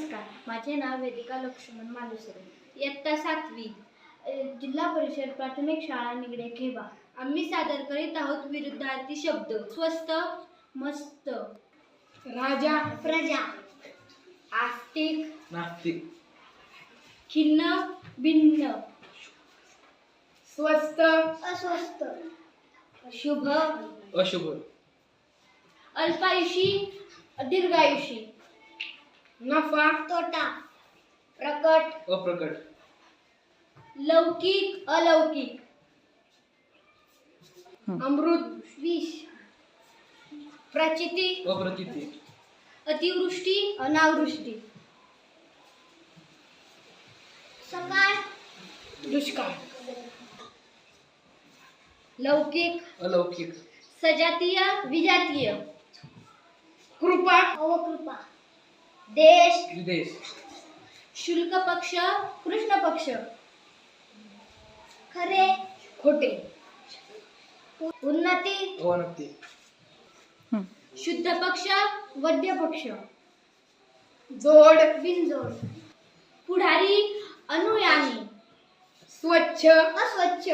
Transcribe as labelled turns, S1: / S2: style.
S1: नमस्कार, माझे नाव वेदिका लक्ष्मण मालुसरे, इयत्ता 7वी, जिल्हा परिषद प्राथमिक शाळा निगडे खेबा. आम्ही सादर करीत आहोत विरुद्धार्थी शब्द. स्वस्त, मस्त,
S2: राजा,
S1: प्रजा, आस्तिक,
S2: नास्तिक,
S1: खिन्न, भिन्न,
S2: स्वस्त,
S1: अस्वस्थ, शुभ,
S2: अशुभ,
S1: अल्पायुषी, दीर्घायुषी,
S2: नफा,
S1: तोटा, प्रकट,
S2: अप्रकट,
S1: लौकिक, अलौकिक,
S2: अमृत,
S1: विष, प्रचिती,
S2: अप्रचिती,
S1: अतिवृष्टी, अनावृष्टी, सकाळ,
S2: दुष्काळ,
S1: लौकिक,
S2: अलौकिक,
S1: सजातीय, विजातीय,
S2: कृपा,
S1: अवकृपा, देश,
S2: विदेश,
S1: शुल्क पक्ष, कृष्ण पक्ष, खरे,
S2: खोटे,
S1: उन्नती,
S2: अवनती,
S1: शुद्ध पक्ष, वद्य पक्ष,
S2: जोड,
S1: बिनजोड, पुढारी, अनुयायी,
S2: स्वच्छ,
S1: अस्वच्छ,